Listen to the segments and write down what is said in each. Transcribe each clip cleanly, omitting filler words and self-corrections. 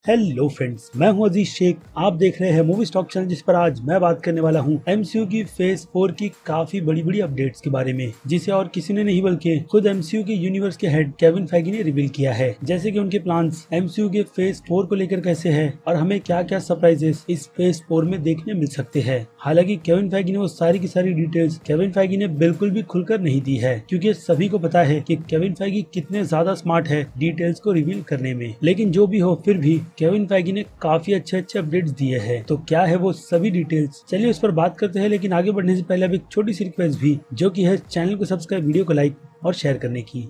Hello friends, मैं हूं अजीज शेख। आप देख रहे हैं मूवी स्टॉक चैनल, जिस पर आज मैं बात करने वाला हूं एमसीयू की फेज 4 की काफी बड़ी अपडेट्स के बारे में, जिसे और किसी ने नहीं बल्कि खुद एमसीयू के यूनिवर्स के हेड केविन फेगी ने रिवील किया है। जैसे कि उनके प्लान्स एमसीयू के फेज 4 को लेकर कैसे है और हमें क्या क्या सरप्राइजेस इस फेज 4 में देखने मिल सकते हैं। हालांकि केविन फेगी ने वो सारी की सारी डिटेल्स केविन फेगी ने बिल्कुल भी खुलकर नहीं दी है, क्योंकि सभी को पता है कि केविन फेगी कितने ज्यादा स्मार्ट है डिटेल्स को रिवील करने में। लेकिन जो भी हो, फिर भी केविन फेगी ने काफी अच्छे अपडेट्स दिए हैं। तो क्या है वो सभी डिटेल्स, चलिए उस पर बात करते हैं। लेकिन आगे बढ़ने से पहले अब एक छोटी सी रिक्वेस्ट भी, जो कि है चैनल को सब्सक्राइब, वीडियो को लाइक और शेयर करने की।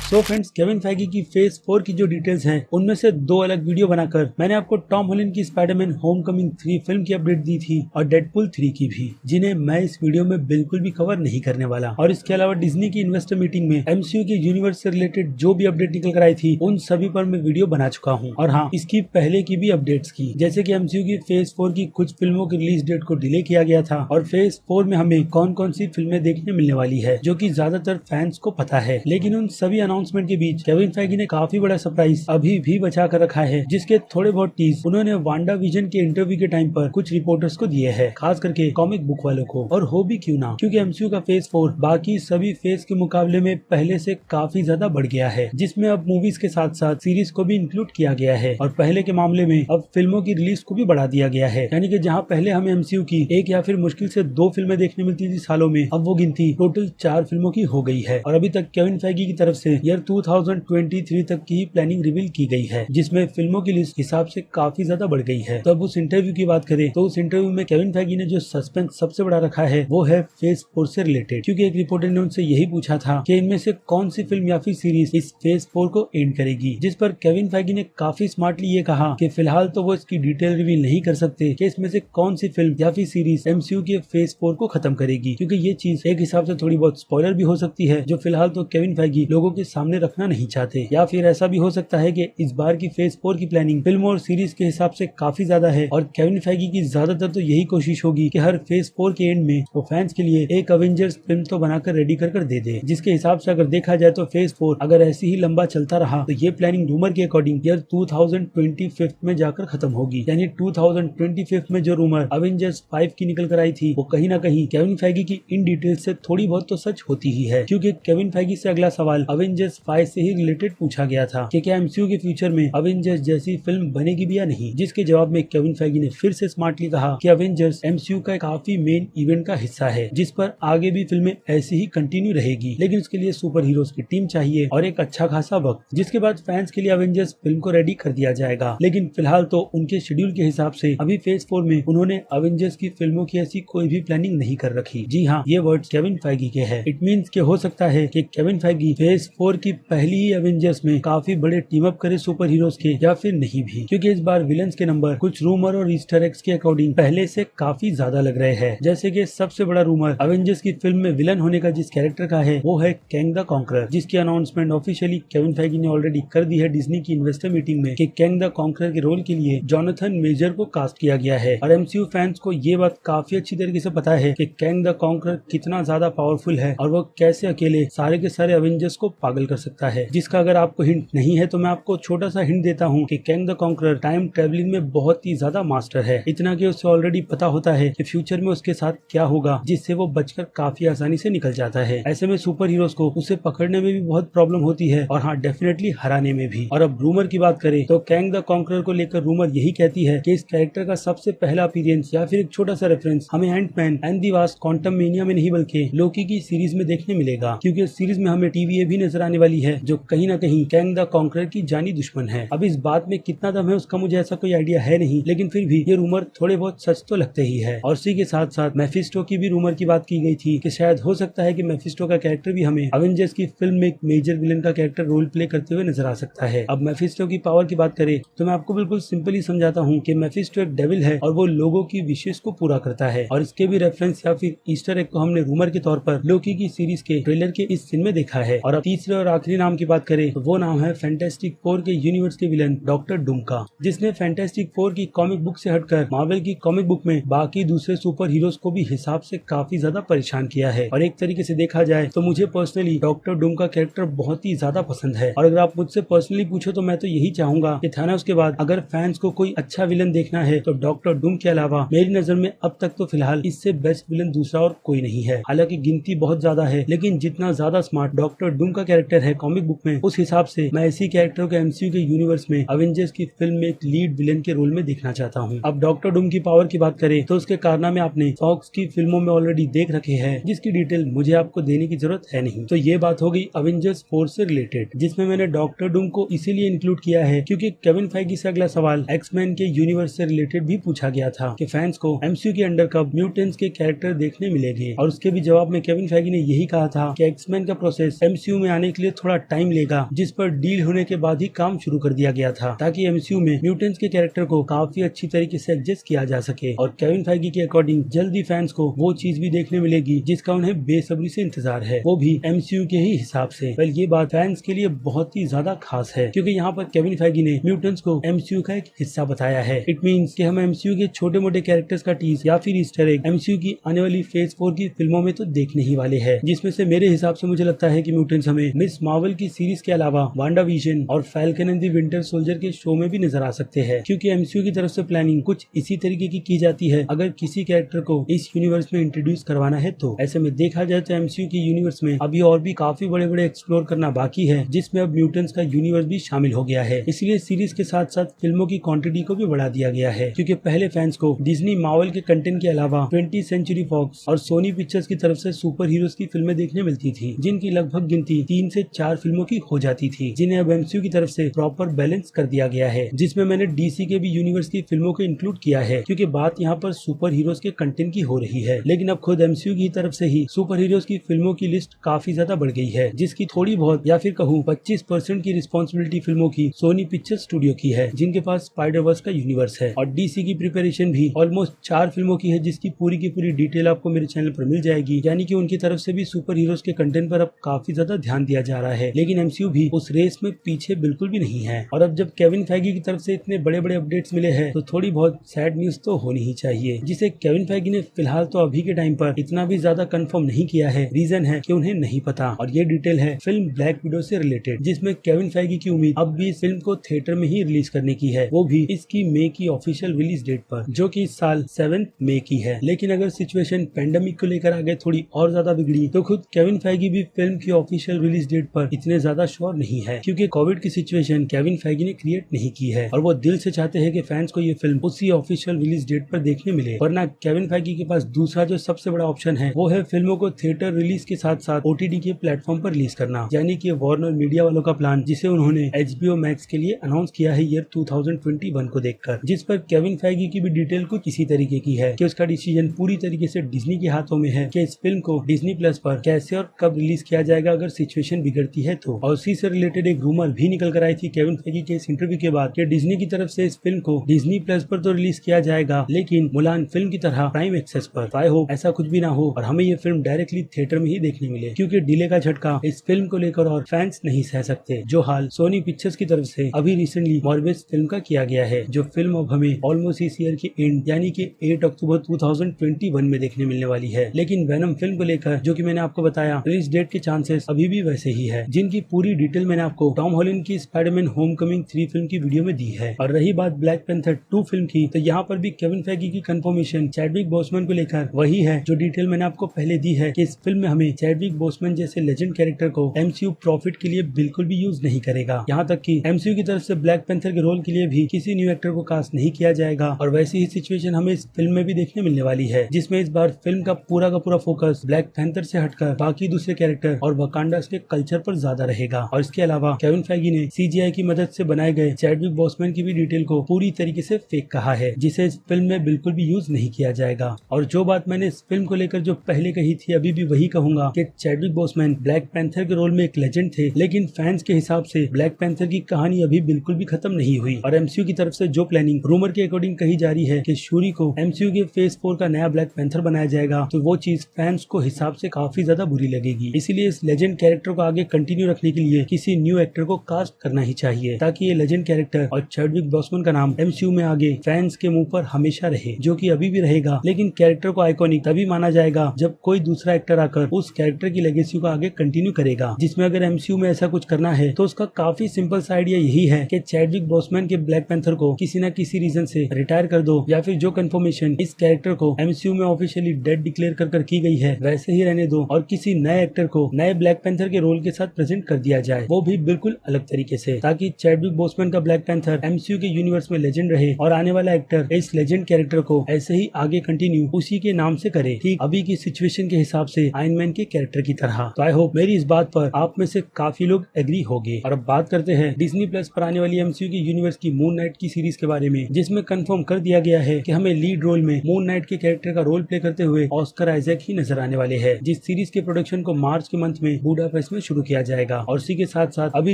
सो फ्रेंड्स, केविन फेगी की फेज 4 की जो डिटेल्स हैं, उनमें से 2 अलग वीडियो बनाकर मैंने आपको टॉम हॉलैंड की स्पाइडरमैन होमकमिंग 3 फिल्म की अपडेट दी थी और डेडपूल 3 की भी, जिन्हें मैं इस वीडियो में बिल्कुल भी कवर नहीं करने वाला। और इसके अलावा डिज्नी की इन्वेस्टर मीटिंग में एमसीयू के यूनिवर्स से रिलेटेड जो भी अपडेट निकल कर आई थी, उन सभी पर मैं वीडियो बना चुका हूँ। और हाँ, इसकी पहले की भी अपडेट्स की, जैसे की एमसीयू की फेज 4 की कुछ फिल्मों की रिलीज डेट को डिले किया गया था और फेज 4 में हमें कौन कौन सी फिल्में देखने मिलने वाली है, जो की ज्यादातर फैंस को पता है। लेकिन उन सभी अनाउंसमेंट के बीच केविन फेगी ने काफी बड़ा सरप्राइज अभी भी बचा कर रखा है, जिसके थोड़े बहुत टीज उन्होंने वांडा विजन के इंटरव्यू के टाइम पर कुछ रिपोर्टर्स को दिए हैं, खास करके कॉमिक बुक वालों को। और हो भी क्यों ना, क्योंकि एमसीयू का फेज 4 बाकी सभी फेज के मुकाबले में पहले से काफी ज्यादा बढ़ गया है, जिसमें अब मूवीज के साथ साथ सीरीज को भी इंक्लूड किया गया है। और पहले के मामले में अब फिल्मों की रिलीज को भी बढ़ा दिया गया है, यानी कि जहाँ पहले हमें एमसीयू की 1 या फिर मुश्किल से 2 फिल्में देखने मिलती थी सालों में, अब वो गिनती टोटल 4 फिल्मों की हो गई है। और अभी तक केविन फेगी की तरफ से ईयर 2023 तक की प्लानिंग रिवील की गई है, जिसमें फिल्मों की लिस्ट हिसाब से काफी ज्यादा बढ़ गई है। तो अब उस इंटरव्यू की बात करें तो उस इंटरव्यू में केविन फेगी ने जो सस्पेंस सबसे बड़ा रखा है वो है फेज 4 से रिलेटेड, क्योंकि एक रिपोर्टर ने उनसे यही पूछा था कि इनमें से कौन सी फिल्म या फिर सीरीज इस फेज 4 को एंड करेगी, जिस पर केविन फेगी ने काफी स्मार्टली ये कहा कि फिलहाल तो वो इसकी डिटेल रिवील नहीं कर सकते कि इसमें से कौन सी फिल्म या फिर सीरीज एमसीयू के फेज 4 को खत्म करेगी, क्योंकि ये चीज एक हिसाब से थोड़ी बहुत स्पॉइलर भी हो सकती है, जो फिलहाल तो केविन फेगी लोगों के सामने रखना नहीं चाहते। या फिर ऐसा भी हो सकता है कि इस बार की फेज 4 की प्लानिंग फिल्म और सीरीज के हिसाब से काफी ज्यादा है और केविन फेगी की ज्यादातर तो यही कोशिश होगी कि हर फेज 4 के एंड में वो फैंस के लिए एक अवेंजर्स फिल्म तो बनाकर रेडी कर दे दे, जिसके हिसाब से अगर देखा जाए तो फेज 4 अगर ऐसे ही लंबा चलता रहा तो ये प्लानिंग रूमर के अकॉर्डिंग ईयर 2025 में जाकर खत्म होगी। यानी 2025 में जो रूमर अवेंजर्स 5 की निकल कर आई थी, वो कहीं ना कहीं केविन फेगी की इन डिटेल्स से थोड़ी बहुत तो सच होती ही है, क्योंकि केविन फेगी से अगला सवाल अवेंजर्स 5 से ही रिलेटेड पूछा गया था कि क्या एमसीयू के फ्यूचर में अवेंजर्स जैसी फिल्म बनेगी भी या नहीं, जिसके जवाब में केविन फेगी ने फिर से स्मार्टली कहा कि अवेंजर्स एमसीयू का काफी मेन इवेंट का हिस्सा है, जिस पर आगे भी फिल्में ऐसी ही कंटिन्यू रहेगी, लेकिन उसके लिए सुपर हीरोज की टीम चाहिए और एक अच्छा खासा वक्त, जिसके बाद फैंस के लिए अवेंजर्स फिल्म को रेडी कर दिया जाएगा। लेकिन फिलहाल तो उनके शेड्यूल के हिसाब से अभी फेज 4 में उन्होंने अवेंजर्स की फिल्मों की ऐसी कोई भी प्लानिंग नहीं कर रखी। जी हाँ, ये वर्ड्स केविन फेगी के हैं। इट मींस कि हो सकता है कि केविन फेगी फेज 4 की पहली ही अवेंजर्स में काफी बड़े टीम अप करे सुपर हीरोज के, या फिर नहीं भी, क्योंकि इस बार विलन्स के नंबर कुछ रूमर और ईस्टर एग्स के अकॉर्डिंग पहले से काफी ज्यादा लग रहे हैं। जैसे कि सबसे बड़ा रूमर अवेंजर्स की फिल्म में विलन होने का जिस कैरेक्टर का है, वो है कैंग द कॉन्करर, जिसकी अनाउंसमेंट ऑफिशियली केविन फेगी ने ऑलरेडी कर दी है डिज्नी की इन्वेस्टर मीटिंग में कि कैंग द कॉन्करर के रोल के लिए जोनाथन मेजर को कास्ट किया गया है। और एमसीयू फैंस को ये बात काफी अच्छी तरीके से पता है कि कैंग द कॉन्करर कितना ज्यादा पावरफुल है और वो कैसे अकेले सारे के सारे अवेंजर्स को पागल कर सकता है। जिसका अगर आपको हिंट नहीं है तो मैं आपको छोटा सा हिंट देता हूँ कि Kang the conqueror time travelling में बहुत ही ज्यादा मास्टर है, इतना कि उसे ऑलरेडी पता होता है कि फ्यूचर में उसके साथ क्या होगा, जिससे वो बचकर काफी आसानी से निकल जाता है। ऐसे में सुपर हीरोज को उसे पकड़ने में भी बहुत प्रॉब्लम होती है और हाँ, डेफिनेटली हराने में भी। और अब रूमर की बात करें तो कैंग द कॉन्करर को लेकर रूमर यही कहती है कि इस कैरेक्टर का सबसे पहला अपीयरेंस या फिर एक छोटा सा रेफरेंस हमें Ant Man and the Wasp Quantumania में नहीं बल्कि लोकी की सीरीज में देखने मिलेगा, क्योंकि इस सीरीज में हमें TVA भी नजर आने वाली है, जो कहीं ना कहीं कैंग द कॉन्करर की जानी दुश्मन है। अब इस बात में कितना दम है उसका मुझे ऐसा कोई आइडिया है नहीं, लेकिन फिर भी ये रूमर थोड़े बहुत सच तो लगते ही है। और इसी के साथ साथ मेफिस्टो की भी रूमर की बात की गई थी कि शायद हो सकता है कि मेफिस्टो का कैरेक्टर भी हमें अवेंजर्स की फिल्म में एक मेजर विलन का कैरेक्टर रोल प्ले करते हुए नजर आ सकता है। अब मेफिस्टो की पावर की बात करें तो मैं आपको बिल्कुल सिंपली समझाता हूँ कि मेफिस्टो एक डेविल है और वो लोगों की विशेष को पूरा करता है, और इसके भी रेफरेंस या फिर ईस्टर एग को हमने रूमर के तौर पर लोकी की सीरीज के ट्रेलर के इस सीन में देखा है। और अब तीसरे और आखिरी नाम की बात करें तो वो नाम है फैंटास्टिक फोर के यूनिवर्स के विलन डॉक्टर डूम का, जिसने फैंटास्टिक फोर की कॉमिक बुक से हटकर मार्वल की कॉमिक बुक में बाकी दूसरे सुपर हीरोज को भी हिसाब से काफी ज्यादा परेशान किया है। और एक तरीके से देखा जाए तो मुझे पर्सनली डॉक्टर डूम का कैरेक्टर बहुत ही ज्यादा पसंद है। और अगर आप मुझसे पर्सनली पूछो तो मैं तो यही चाहूंगा कि थानोस के बाद अगर फैंस को कोई अच्छा विलन देखना है तो डॉक्टर डूम के अलावा मेरी नजर में अब तक तो फिलहाल इससे बेस्ट विलन दूसरा और कोई नहीं है। हालांकि गिनती बहुत ज्यादा है, लेकिन जितना ज्यादा स्मार्ट डॉक्टर डूम का कैरेक्टर है कॉमिक बुक में, उस हिसाब से मैं इसी कैरेक्टर को एमसीयू के यूनिवर्स में अवेंजर्स की फिल्म में एक लीड विलन के रोल में देखना चाहता हूँ। अब डॉक्टर डूम की पावर की बात करें तो उसके कारनामे आपने फॉक्स की फिल्मों में ऑलरेडी देख रखे हैं, जिसकी डिटेल मुझे आपको देने की जरूरत है नहीं। तो ये बात हो गई अवेंजर्स 4 से रिलेटेड, जिसमें मैंने डॉक्टर डूम को इसीलिए इंक्लूड किया है क्योंकि केविन फाइगी से अगला सवाल एक्समैन के यूनिवर्स से रिलेटेड भी पूछा गया था कि फैंस को एमसीयू के अंडर कब म्यूटेंट्स के कैरेक्टर देखने मिलेंगे, और उसके भी जवाब में केविन फाइगी ने यही कहा था कि एक्समैन का प्रोसेस एमसीयू में आने के लिए थोड़ा टाइम लेगा, जिस पर डील होने के बाद ही काम शुरू कर दिया गया था ताकि एमसीयू में म्यूटेंट्स के कैरेक्टर को काफी अच्छी तरीके से एडजस्ट किया जा सके। और केविन फाइगी के अकॉर्डिंग जल्दी फैंस को वो चीज भी देखने मिलेगी जिसका उन्हें बेसब्री से इंतजार है, वो भी एमसीयू के ही हिसाब से। वेल, ये बात फैंस के लिए बहुत ही ज्यादा खास है क्योंकि यहाँ पर केविन फाइगी ने म्यूटेंट्स को एमसीयू का एक हिस्सा बताया है। इट मींस कि हम एमसीयू के छोटे मोटे कैरेक्टर्स का टीज या फिर ईस्टर एग एमसीयू की आने वाली फेज 4 की फिल्मों में तो देखने ही वाले हैं, जिसमें से मेरे हिसाब से मुझे लगता है कि म्यूटेंट्स हमें मिस मार्वल की सीरीज के अलावा वांडा विजन और falcon and the Winter soldier के शो में भी नजर आ सकते हैं, क्योंकि एमसीयू की तरफ से प्लानिंग कुछ इसी तरीके की जाती है अगर किसी कैरेक्टर को इस यूनिवर्स में इंट्रोड्यूस करवाना है तो। ऐसे में देखा जाए तो एमसीयू की यूनिवर्स में अभी और भी काफी बड़े बड़े एक्सप्लोर करना बाकी है, जिसमें अब म्यूटेंट्स का यूनिवर्स भी शामिल हो गया है। इसलिए सीरीज के साथ साथ फिल्मों की क्वांटिटी को भी बढ़ा दिया गया है, क्योंकि पहले फैंस को डिज्नी मार्वल के कंटेंट के अलावा 20th सेंचुरी फॉक्स और सोनी पिक्चर्स की तरफ से सुपर हीरोज की फिल्में देखने मिलती थी, जिनकी लगभग गिनती 3 से 4 फिल्मों की हो जाती थी, जिन्हें अब एमसीयू की तरफ से प्रॉपर बैलेंस कर दिया गया है, जिसमें मैंने डीसी के भी यूनिवर्स की फिल्मों को इंक्लूड किया है, क्योंकि बात यहाँ पर सुपर हीरोज के कंटेंट की हो रही है। लेकिन अब खुद एमसीयू की तरफ से ही सुपर हीरोज की फिल्मों की लिस्ट काफी ज्यादा बढ़ गई है, जिसकी थोड़ी बहुत या फिर कहूँ 25% की रिस्पॉन्सिबिलिटी फिल्मों की सोनी पिक्चर स्टूडियो की है, जिनके पास स्पाइडरवर्स का यूनिवर्स है। और डीसी की प्रिपरेशन भी ऑलमोस्ट 4 फिल्मों की है, जिसकी पूरी की पूरी डिटेल आपको मेरे चैनल पर मिल जाएगी। यानी कि उनकी तरफ से भी सुपर हीरोज के कंटेंट पर अब काफी ज्यादा ध्यान दिया जा रहा है, लेकिन एमसीयू भी उस रेस में पीछे बिल्कुल भी नहीं है। और अब जब केविन फाइगी की तरफ से इतने बड़े बड़े अपडेट्स मिले हैं तो थोड़ी बहुत सैड न्यूज तो होनी ही चाहिए, जिसे केविन फाइगी ने फिलहाल तो अभी के टाइम पर इतना भी ज्यादा कंफर्म नहीं किया है। रीजन है कि उन्हें नहीं पता, और ये डिटेल है फिल्म ब्लैक विडो से रिलेटेड, जिसमें केविन फाइगी की उम्मीद अब भी इस फिल्म को थिएटर में ही रिलीज करने की है, वो भी इसकी मई की ऑफिशियल रिलीज डेट पर, जो कि इस साल 7 मई की है। लेकिन अगर सिचुएशन पेंडेमिक को लेकर आगे थोड़ी और ज्यादा बिगड़ी तो खुद केविन फाइगी भी फिल्म की ऑफिशियल रिलीज डेट पर इतने ज्यादा श्योर नहीं है, क्योंकि कोविड की सिचुएशन केविन फाइगी ने क्रिएट नहीं की है, और वो दिल से चाहते हैं कि फैंस को ये फिल्म उसी ऑफिशियल रिलीज डेट पर देखने मिले। वरना केविन फाइगी के पास दूसरा जो सबसे बड़ा ऑप्शन है वो है फिल्मों को थिएटर रिलीज के साथ साथ ओटीटी के प्लेटफॉर्म पर रिलीज करना, यानी कि वार्नर मीडिया वालों का प्लान, जिसे उन्होंने HBO मैक्स के लिए अनाउंस किया है ईयर 2021 को देखकर, जिस पर केविन फाइगी की भी डिटेल कुछ इसी तरीके की है कि उसका डिसीजन पूरी तरीके से डिज्नी के हाथों में है कि इस फिल्म को डिज्नी प्लस पर कैसे और कब रिलीज किया जाएगा अगर सिचुएशन बिगड़ती है तो। और उसी से रिलेटेड एक रूमर भी निकल कर आई थी केविन फाइगी के इस इंटरव्यू के बाद कि डिज्नी की तरफ से इस फिल्म को डिज्नी प्लस पर तो रिलीज किया जाएगा, लेकिन मुलान फिल्म की तरह प्राइम एक्सेस पर। आई होप ऐसा कुछ भी ना हो और हमें ये फिल्म डायरेक्टली थिएटर में ही देखने मिले, क्योंकि डिले का झटका इस फिल्म को लेकर और फैंस नहीं सह सकते, जो हाल सोनी पिक्चर्स की तरफ से अभी रिसेंटली मॉर्बियस फिल्म का किया गया है, जो फिल्म अब हमें ऑलमोस्ट इस ईयर के एंड यानी कि 8 अक्टूबर 2021 में देखने मिलने वाली है। लेकिन वेनम फिल्म को लेकर जो कि मैंने आपको बताया, रिलीज डेट के चांसेस अभी भी वैसे ही है, जिनकी पूरी डिटेल मैंने आपको टॉम हॉलैंड की स्पाइडरमैन होमकमिंग 3 फिल्म की वीडियो में दी है। और रही बात ब्लैक पैंथर 2 फिल्म की, तो यहाँ पर भी केविन फैगी की कंफर्मेशन चैडविक बोसमैन को लेकर वही है जो डिटेल मैंने आपको पहले दी है कि इस फिल्म में हमें चैडविक बोसमैन जैसे लेजेंड कैरेक्टर को एमसीयू प्रॉफिट के लिए बिल्कुल भी यूज नहीं करेगा। यहाँ तक कि एमसीयू की तरफ से ब्लैक पैंथर के रोल के लिए भी किसी न्यू एक्टर को कास्ट नहीं किया जाएगा। और वैसी ही सिचुएशन हमें इस फिल्म में भी देखने मिलने वाली है, जिसमें इस बार फिल्म का पूरा फोकस ब्लैक पैंथर से हटकर बाकी दूसरे कैरेक्टर और वकांडा के कल्चर पर ज्यादा रहेगा। और इसके अलावा केविन फैगी ने सीजीआई की मदद से बनाए गए चैडविक बोसमैन की भी डिटेल को पूरी तरीके से फेक कहा है, जिसे इस फिल्म में बिल्कुल भी यूज नहीं किया जाएगा। और जो बात मैंने इस फिल्म को लेकर जो पहले कही थी, अभी भी वही कहूंगा कि चैडविक बोसमैन ब्लैक पैंथर के रोल में एक लेजेंड थे, लेकिन फैंस के हिसाब से ब्लैक पैंथर की कहानी अभी बिल्कुल भी खत्म नहीं हुई। और एमसीयू की तरफ से जो प्लानिंग रूमर के अकॉर्डिंग कही जा रही है कि शूरी को एमसीयू के फेज 4 का नया ब्लैक पैंथर बनाया जाएगा, तो वो चीज फैंस को हिसाब से काफी ज्यादा बुरी लगेगी। इसीलिए इस लेजेंड कैरेक्टर को आगे कंटिन्यू रखने के लिए किसी न्यू एक्टर को कास्ट करना ही चाहिए, ताकि ये लेजेंड कैरेक्टर और चैडविक बॉसमैन का नाम एमसीयू में आगे फैंस के मुंह पर हमेशा रहे, जो कि अभी भी रहेगा। लेकिन कैरेक्टर को आइकॉनिक तभी माना जाएगा जब कोई दूसरा एक्टर आकर उस कैरेक्टर की लेगेसी को आगे कंटिन्यू करेगा। जिसमें अगर एमसीयू में ऐसा कुछ करना है तो उसका काफी सिंपल सा आइडिया यही है कि चैडविक बॉसमैन के ब्लैक पैंथर को किसी न किसी रीजन से रिटायर कर दो, या फिर जो कंफर्मेशन इस कैरेक्टर को एमसीयू में ऑफिशियली डेड डिक्लेयर कर की गई है वैसे ही रहने दो, और किसी नए एक्टर को नए ब्लैक पैंथर के रोल के साथ प्रेजेंट कर दिया जाए, वो भी बिल्कुल अलग तरीके से, ताकि चैडविक बॉसमैन का ब्लैक पैंथर एमसीयू के यूनिवर्स में लेजेंड रहे और आने वाला एक्टर इस लेजेंड कैरेक्टर को ऐसे ही आगे कंटिन्यू उसी के नाम से करे, ठीक अभी की सिचुएशन के हिसाब से आयरन मैन के कैरेक्टर की तरह। तो आई होप मेरी इस बात पर आप में से काफी लोग एग्री होंगे। और अब बात करते हैं डिज्नी प्लस पर आने वाली एमसीयू के यूनिवर्स की मून नाइट की सीरीज के बारे में, जिसमें कंफर्म कर दिया गया है कि हमें लीड रोल में मून नाइट के कैरेक्टर का रोल प्ले करते हुए ऑस्कर आइजैक ही नजर आने वाले हैं। जिस सीरीज के प्रोडक्शन को मार्च के मंथ में बुडापेस्ट में शुरू किया जाएगा। और उसी के साथ साथ अभी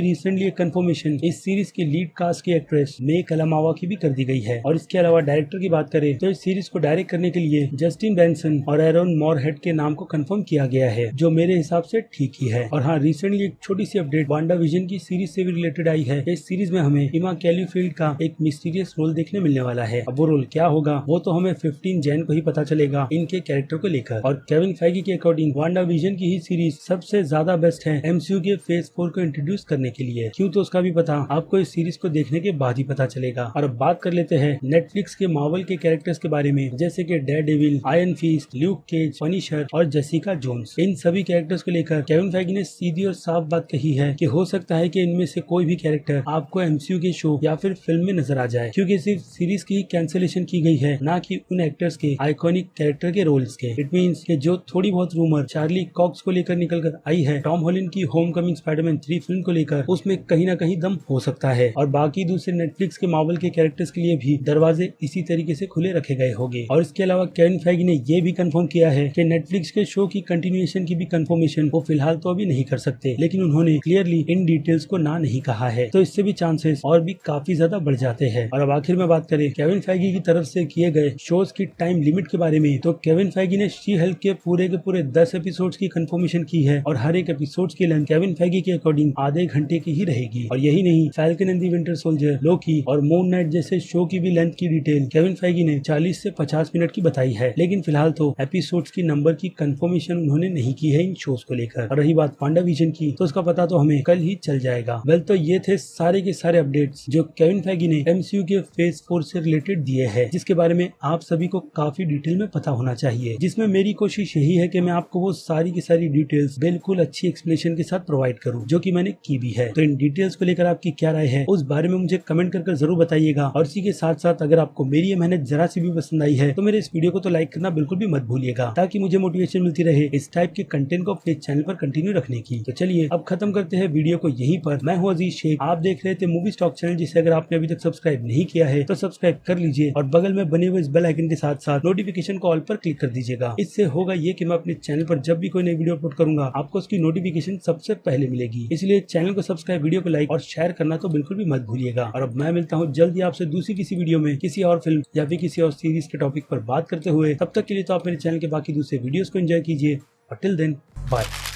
रिसेंटली एक कंफर्मेशन इस सीरीज के लीड कास्ट की एक्ट्रेस मे कलामावा की भी कर दी गई है। और इसके अलावा डायरेक्टर की बात करें तो इस सीरीज को डायरेक्ट करने के लिए जस्टिन बेंसन और एरोन मोरहेड के नाम को कंफर्म किया गया है, जो मेरे हिसाब से ठीक ही है। और हाँ, रिसेंटली एक छोटी सी अपडेट वांडा विजन की सीरीज से भी रिलेटेड आई है। इस सीरीज में हमें इमा कैलीफील्ड का एक मिस्टीरियस रोल देखने मिलने वाला है। अब वो रोल क्या होगा वो तो हमें 15 जैन को ही पता चलेगा इनके कैरेक्टर को लेकर। और केविन फेगी के अकॉर्डिंग वांडा विजन की ही सीरीज सबसे ज्यादा बेस्ट है एमसीयू के फेज 4 को इंट्रोड्यूस करने के लिए। क्यों, तो उसका भी पता आपको इस सीरीज को देखने के बाद ही पता चलेगा। और अब बात कर लेते हैं नेटफ्लिक्स के मार्वल के कैरेक्टर्स के बारे में, जैसे कि Daredevil, Iron Fist, Luke Cage, Punisher और जेसिका जोन्स। इन सभी कैरेक्टर्स को लेकर केविन फेगी ने सीधी और साफ बात कही है कि हो सकता है कि इनमें से कोई भी कैरेक्टर आपको एमसीयू के शो या फिर फिल्म में नजर आ जाए, क्योंकि सिर्फ सीरीज की ही कैंसिलेशन की गई है, ना कि उन एक्टर्स के आइकॉनिक कैरेक्टर के रोल्स के। इट मींस कि जो थोड़ी बहुत रूमर चार्ली कॉक्स को लेकर निकल कर आई है टॉम हॉलैंड की होमकमिंग स्पाइडरमैन 3 फिल्म को लेकर, उसमें कहीं ना कहीं दम हो सकता है। और बाकी दूसरे नेटफ्लिक्स के मार्वल के कैरेक्टर्स के लिए भी दरवाजे इसी तरीके से खुले रखे गए होंगे। और इसके अलावा केविन फेगी ने यह भी कंफर्म किया है कि नेटफ्लिक्स के शो की कंटिन्यूएशन की भी कंफर्मेशन वो फिलहाल तो अभी नहीं कर सकते, लेकिन उन्होंने क्लियरली इन डिटेल्स को ना नहीं कहा है, तो इससे भी चांसेस और भी काफी ज्यादा बढ़ जाते हैं। और अब आखिर में बात करें केविन फेगी की तरफ से किए गए शोज की टाइम लिमिट के बारे में, तो केविन फेगी ने शी हल्क के पूरे 10 एपिसोड्स की कंफर्मेशन की है और हर एक एपिसोड्स की लेंथ केविन फेगी के अकॉर्डिंग आधे घंटे की ही रहेगी। और यही नहीं, Falcon and the Winter Soldier, Loki और मून नाइट जैसे शो की भी लेंथ की डिटेल केविन फेगी ने 40 से 50 मिनट की बताई है, लेकिन फिलहाल तो एपिसोड्स की नंबर की कंफर्मेशन उन्होंने नहीं की है इन शोज को लेकर। और रही बात वांडा विजन की, तो उसका पता तो हमें कल ही चल जाएगा। वेल, तो ये थे सारे के सारे अपडेट्स जो केविन फेगी ने एमसीयू के फेज 4 से रिलेटेड दिए हैं, जिसके बारे में आप सभी को काफी डिटेल में पता होना चाहिए। जिसमें मेरी कोशिश यही है कि मैं आपको वो सारी की सारी डिटेल्स बिल्कुल अच्छी एक्सप्लेनेशन के साथ प्रोवाइड करूं, जो कि मैंने की भी है। तो इन डिटेल्स को लेकर आपकी क्या राय है उस बारे में मुझे कमेंट कर जरूर बताइएगा। और इसी के साथ साथ अगर आपको मेरी ये मेहनत जरा सी भी पसंद आई है तो मेरे इस वीडियो को तो लाइक करना बिल्कुल भी मत भूलिएगा, ताकि मुझे मोटिवेशन मिलती रहे इस टाइप के कंटेंट को अपने चैनल पर कंटिन्यू रखने की। तो चलिए अब खत्म करते हैं वीडियो को यहीं पर। मैं हूँ अजीज शेख, आप देख रहे थे मूवी स्टॉक चैनल, जिसे अगर आपने अभी तक सब्सक्राइब नहीं किया है तो सब्सक्राइब कर लीजिए और बगल में बने हुए इस बेल आइकन के साथ साथ नोटिफिकेशन को ऑल पर क्लिक कर दीजिएगा। इससे होगा ये कि मैं अपने चैनल पर जब भी कोई नई वीडियो अपलोड करूंगा आपको उसकी नोटिफिकेशन सबसे पहले मिलेगी। इसलिए चैनल को सब्सक्राइब, वीडियो को लाइक और शेयर करना तो बिल्कुल भी मत भूलिएगा। और अब मैं मिलता हूँ जल्दी आपसे दूसरी किसी वीडियो में किसी और फिल्म या फिर किसी और सीरीज के टॉपिक पर बात करते हुए। तब तक के लिए तो आप मेरे चैनल के बाकी दूसरे वीडियोस को एंजॉय कीजिए और टिल देन बाय।